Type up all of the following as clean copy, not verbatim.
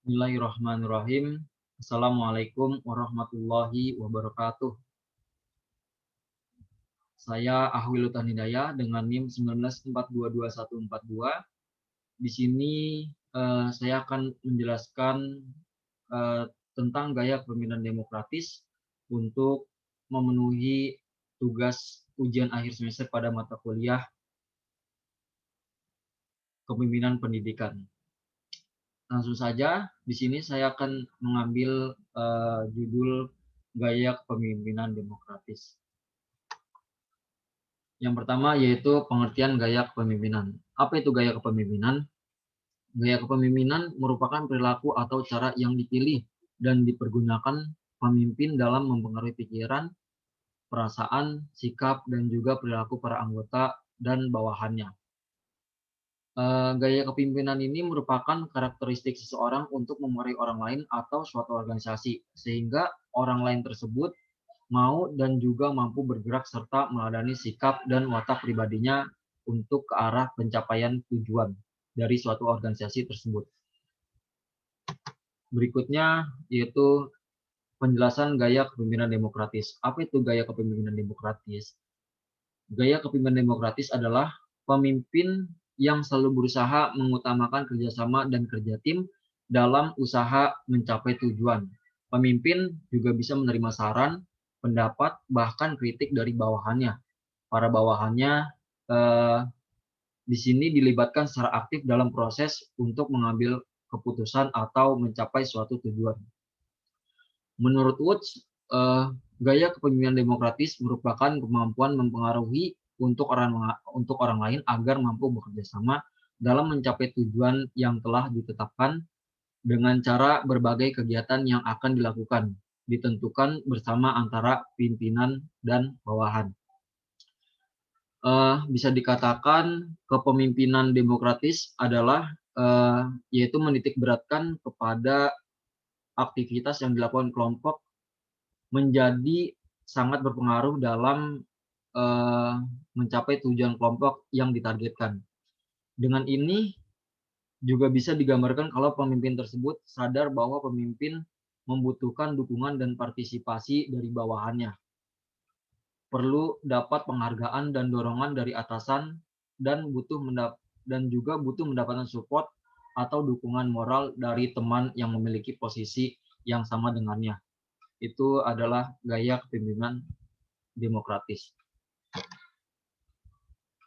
Bismillahirrahmanirrahim. Assalamualaikum warahmatullahi wabarakatuh. Saya Ahwilutan Hidayah dengan NIM 19422142. Di sini saya akan menjelaskan tentang gaya kepemimpinan demokratis untuk memenuhi tugas ujian akhir semester pada mata kuliah kepemimpinan pendidikan. Langsung saja, di sini saya akan mengambil judul gaya kepemimpinan demokratis. Yang pertama yaitu pengertian gaya kepemimpinan. Apa itu gaya kepemimpinan? Gaya kepemimpinan merupakan perilaku atau cara yang dipilih dan dipergunakan pemimpin dalam mempengaruhi pikiran, perasaan, sikap, dan juga perilaku para anggota dan bawahannya. Gaya kepemimpinan ini merupakan karakteristik seseorang untuk memengaruhi orang lain atau suatu organisasi, sehingga orang lain tersebut mau dan juga mampu bergerak serta meladani sikap dan watak pribadinya untuk ke arah pencapaian tujuan dari suatu organisasi tersebut. Berikutnya yaitu penjelasan gaya kepemimpinan demokratis. Apa itu gaya kepemimpinan demokratis? Gaya kepemimpinan demokratis adalah pemimpin yang selalu berusaha mengutamakan kerjasama dan kerja tim dalam usaha mencapai tujuan. Pemimpin juga bisa menerima saran, pendapat, bahkan kritik dari bawahannya. Para bawahannya eh, di sini dilibatkan secara aktif dalam proses untuk mengambil keputusan atau mencapai suatu tujuan. Menurut Woods, gaya kepemimpinan demokratis merupakan kemampuan mempengaruhi untuk orang lain agar mampu bekerja sama dalam mencapai tujuan yang telah ditetapkan dengan cara berbagai kegiatan yang akan dilakukan, ditentukan bersama antara pimpinan dan bawahan. Bisa dikatakan kepemimpinan demokratis adalah yaitu menitik beratkan kepada aktivitas yang dilakukan kelompok menjadi sangat berpengaruh dalam mencapai tujuan kelompok yang ditargetkan. Dengan ini juga bisa digambarkan kalau pemimpin tersebut sadar bahwa pemimpin membutuhkan dukungan dan partisipasi dari bawahannya. Perlu dapat penghargaan dan dorongan dari atasan dan juga butuh mendapatkan support atau dukungan moral dari teman yang memiliki posisi yang sama dengannya. Itu adalah gaya kepemimpinan demokratis.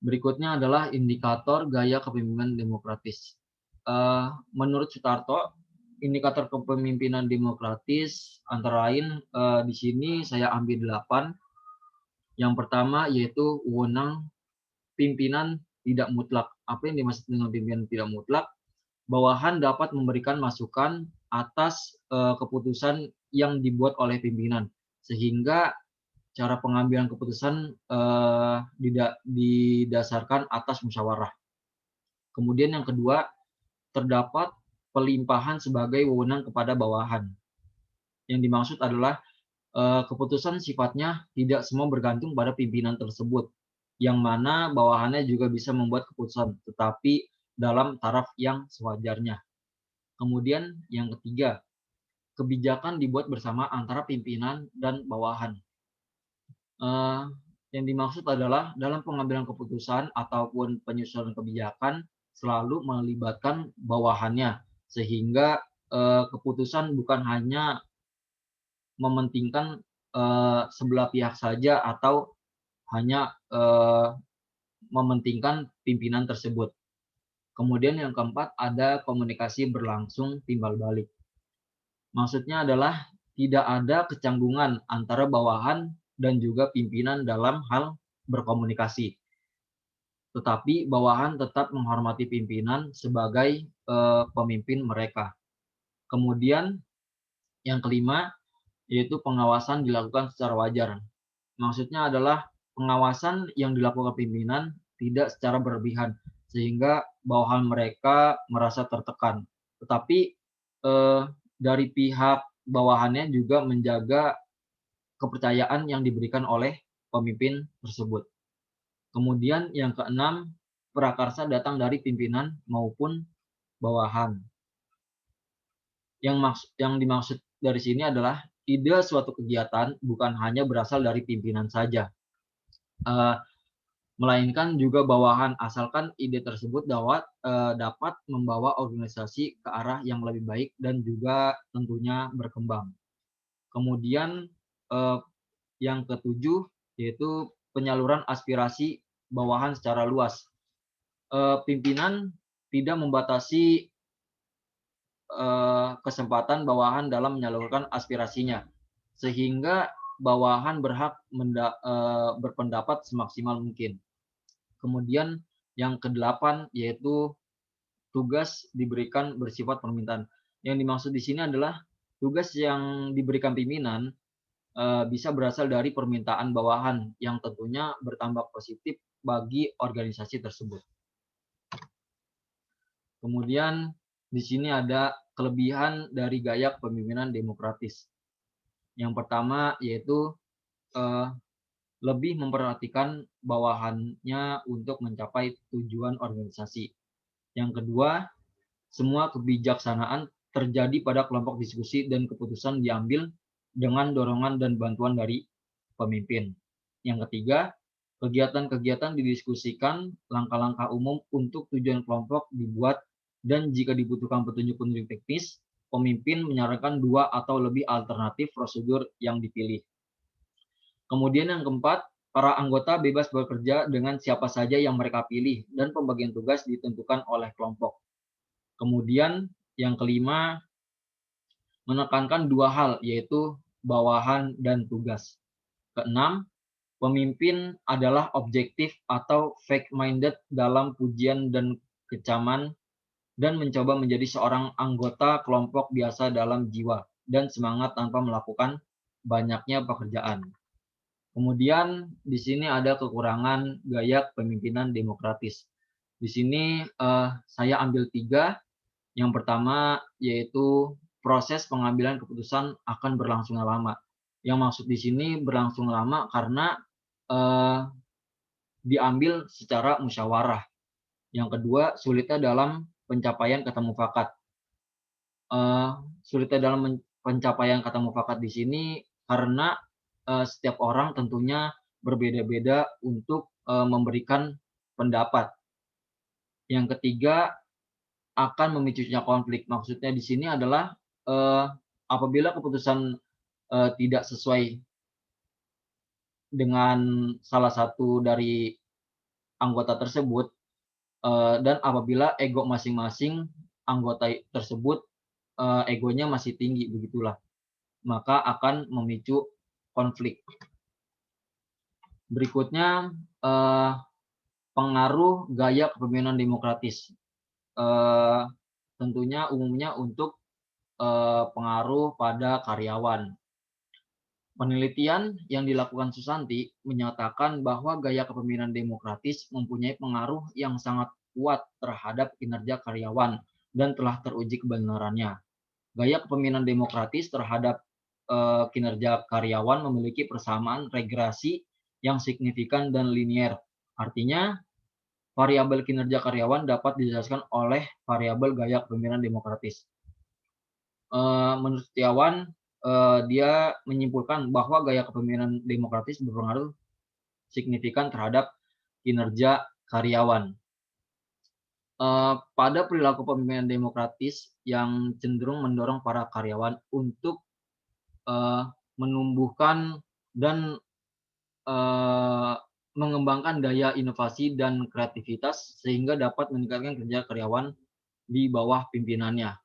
Berikutnya adalah indikator gaya kepemimpinan demokratis. Menurut Sutarto, indikator kepemimpinan demokratis antara lain di sini saya ambil 8. Yang pertama yaitu wewenang pimpinan tidak mutlak. Apa yang dimaksud dengan pimpinan tidak mutlak? Bawahan dapat memberikan masukan atas keputusan yang dibuat oleh pimpinan, sehingga cara pengambilan keputusan didasarkan atas musyawarah. Kemudian yang kedua, terdapat pelimpahan sebagai wewenang kepada bawahan. Yang dimaksud adalah keputusan sifatnya tidak semua bergantung pada pimpinan tersebut, yang mana bawahannya juga bisa membuat keputusan, tetapi dalam taraf yang sewajarnya. Kemudian yang ketiga, kebijakan dibuat bersama antara pimpinan dan bawahan. Yang dimaksud adalah dalam pengambilan keputusan ataupun penyusunan kebijakan selalu melibatkan bawahannya, sehingga keputusan bukan hanya mementingkan sebelah pihak saja atau hanya mementingkan pimpinan tersebut. Kemudian yang keempat ada komunikasi berlangsung timbal balik. Maksudnya adalah tidak ada kecanggungan antara bawahan dan juga pimpinan dalam hal berkomunikasi. Tetapi bawahan tetap menghormati pimpinan sebagai pemimpin mereka. Kemudian yang kelima yaitu pengawasan dilakukan secara wajar. Maksudnya adalah pengawasan yang dilakukan pimpinan tidak secara berlebihan sehingga bawahan mereka merasa tertekan. Tetapi dari pihak bawahannya juga menjaga kepercayaan yang diberikan oleh pemimpin tersebut. Kemudian yang keenam, prakarsa datang dari pimpinan maupun bawahan. Yang dimaksud dari sini adalah ide suatu kegiatan bukan hanya berasal dari pimpinan saja, eee, melainkan juga bawahan, asalkan ide tersebut dapat membawa organisasi ke arah yang lebih baik dan juga tentunya berkembang. Kemudian, eee, yang ketujuh yaitu penyaluran aspirasi bawahan secara luas. Pimpinan tidak membatasi kesempatan bawahan dalam menyalurkan aspirasinya, sehingga bawahan berhak berpendapat semaksimal mungkin. Kemudian yang kedelapan yaitu tugas diberikan bersifat permintaan. Yang dimaksud di sini adalah tugas yang diberikan pimpinan, bisa berasal dari permintaan bawahan yang tentunya bertambah positif bagi organisasi tersebut. Kemudian di sini ada kelebihan dari gaya kepemimpinan demokratis. Yang pertama yaitu, eee, lebih memperhatikan bawahannya untuk mencapai tujuan organisasi. Yang kedua, semua kebijaksanaan terjadi pada kelompok diskusi dan keputusan diambil dengan dorongan dan bantuan dari pemimpin. Yang ketiga, kegiatan-kegiatan didiskusikan, langkah-langkah umum untuk tujuan kelompok dibuat, dan jika dibutuhkan petunjuk-petunjuk teknis, pemimpin menyarankan 2 atau lebih alternatif prosedur yang dipilih. Kemudian yang keempat, para anggota bebas bekerja dengan siapa saja yang mereka pilih dan pembagian tugas ditentukan oleh kelompok. Kemudian yang kelima, menekankan 2 hal yaitu bawahan dan tugas. Keenam, pemimpin adalah objektif atau fact-minded dalam pujian dan kecaman dan mencoba menjadi seorang anggota kelompok biasa dalam jiwa dan semangat tanpa melakukan banyaknya pekerjaan. Kemudian di sini ada kekurangan gaya kepemimpinan demokratis. Di sini saya ambil 3. Yang pertama yaitu proses pengambilan keputusan akan berlangsung lama. Yang maksud di sini berlangsung lama karena eh, diambil secara musyawarah. Yang kedua, sulitnya dalam pencapaian kata mufakat. Eh, Sulitnya dalam pencapaian kata mufakat di sini karena setiap orang tentunya berbeda-beda untuk memberikan pendapat. Yang ketiga, akan memicunya konflik. Maksudnya di sini adalah apabila keputusan tidak sesuai dengan salah satu dari anggota tersebut, dan apabila ego masing-masing anggota tersebut, egonya masih tinggi begitulah, maka akan memicu konflik. Berikutnya, pengaruh gaya kepemimpinan demokratis. Tentunya umumnya untuk pengaruh pada karyawan. Penelitian yang dilakukan Susanti menyatakan bahwa gaya kepemimpinan demokratis mempunyai pengaruh yang sangat kuat terhadap kinerja karyawan dan telah teruji kebenarannya. Gaya kepemimpinan demokratis terhadap kinerja karyawan memiliki persamaan regresi yang signifikan dan linier. Artinya, variabel kinerja karyawan dapat dijelaskan oleh variabel gaya kepemimpinan demokratis. Menurut Setiawan, dia menyimpulkan bahwa gaya kepemimpinan demokratis berpengaruh signifikan terhadap kinerja karyawan. Pada perilaku kepemimpinan demokratis yang cenderung mendorong para karyawan untuk menumbuhkan dan mengembangkan daya inovasi dan kreativitas sehingga dapat meningkatkan kerja karyawan di bawah pimpinannya.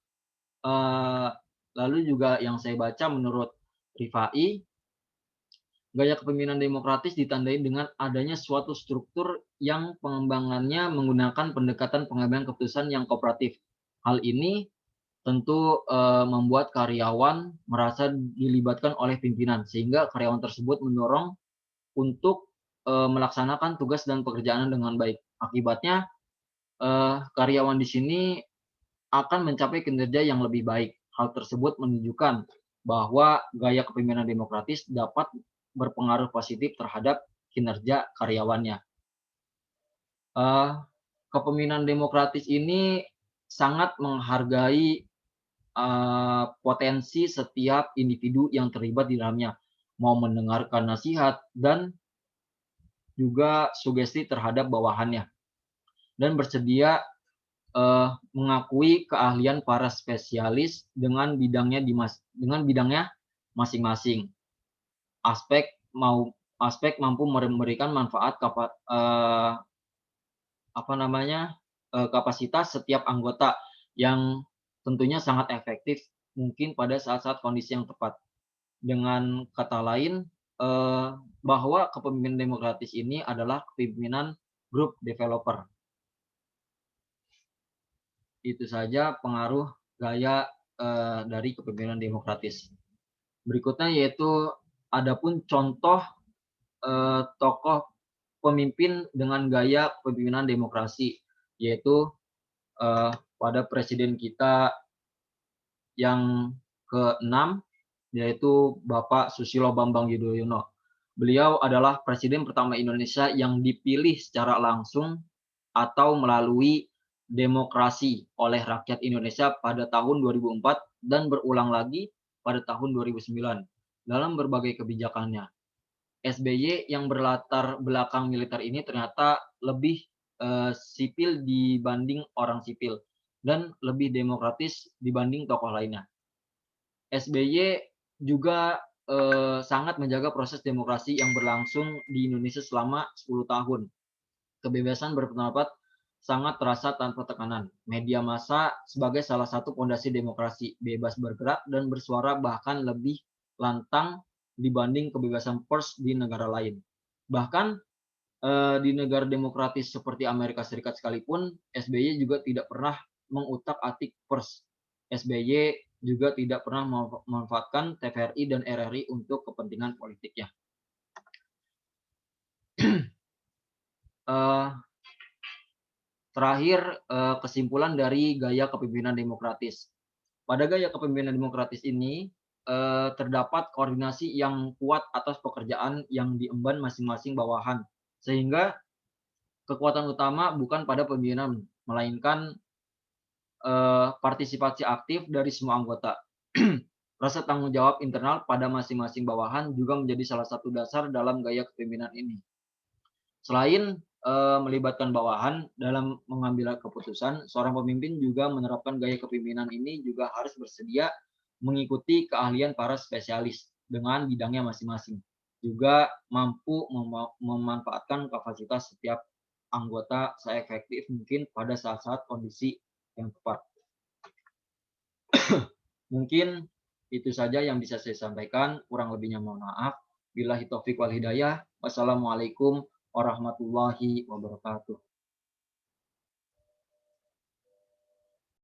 Lalu juga yang saya baca menurut Rifai, gaya kepemimpinan demokratis ditandai dengan adanya suatu struktur yang pengembangannya menggunakan pendekatan pengambilan keputusan yang kooperatif. Hal ini tentu membuat karyawan merasa dilibatkan oleh pimpinan, sehingga karyawan tersebut mendorong untuk melaksanakan tugas dan pekerjaan dengan baik. Akibatnya, karyawan di sini akan mencapai kinerja yang lebih baik. Hal tersebut menunjukkan bahwa gaya kepemimpinan demokratis dapat berpengaruh positif terhadap kinerja karyawannya. Kepemimpinan demokratis ini sangat menghargai potensi setiap individu yang terlibat di dalamnya, mau mendengarkan nasihat dan juga sugesti terhadap bawahannya, dan bersedia mengakui keahlian para spesialis dengan bidangnya masing-masing. Aspek mampu memberikan manfaat kapasitas setiap anggota yang tentunya sangat efektif mungkin pada saat-saat kondisi yang tepat. Dengan kata lain, bahwa kepemimpinan demokratis ini adalah kepemimpinan grup developer. Itu saja pengaruh gaya dari kepemimpinan demokratis. Berikutnya yaitu adapun contoh tokoh pemimpin dengan gaya kepemimpinan demokrasi, yaitu pada presiden kita yang ke-6, yaitu Bapak Susilo Bambang Yudhoyono. Beliau adalah presiden pertama Indonesia yang dipilih secara langsung atau melalui demokrasi oleh rakyat Indonesia pada tahun 2004 dan berulang lagi pada tahun 2009 dalam berbagai kebijakannya. SBY yang berlatar belakang militer ini ternyata lebih sipil dibanding orang sipil dan lebih demokratis dibanding tokoh lainnya. SBY juga sangat menjaga proses demokrasi yang berlangsung di Indonesia selama 10 tahun. Kebebasan berpendapat sangat terasa tanpa tekanan. Media massa sebagai salah satu pondasi demokrasi, bebas bergerak dan bersuara bahkan lebih lantang dibanding kebebasan pers di negara lain. Bahkan di negara demokratis seperti Amerika Serikat sekalipun, SBY juga tidak pernah mengutak-atik pers. SBY juga tidak pernah memanfaatkan TVRI dan RRI untuk kepentingan politiknya. Terakhir, kesimpulan dari gaya kepemimpinan demokratis. Pada gaya kepemimpinan demokratis ini, terdapat koordinasi yang kuat atas pekerjaan yang diemban masing-masing bawahan, sehingga kekuatan utama bukan pada pimpinan, melainkan partisipasi aktif dari semua anggota. Rasa tanggung jawab internal pada masing-masing bawahan juga menjadi salah satu dasar dalam gaya kepemimpinan ini. Selain melibatkan bawahan dalam mengambil keputusan, seorang pemimpin juga menerapkan gaya kepemimpinan ini juga harus bersedia mengikuti keahlian para spesialis dengan bidangnya masing-masing. Juga mampu memanfaatkan kapasitas setiap anggota seefektif mungkin pada saat-saat kondisi yang tepat. Mungkin itu saja yang bisa saya sampaikan, kurang lebihnya mohon maaf. Billahi taufik wal hidayah. Wassalamualaikum warahmatullahi wabarakatuh.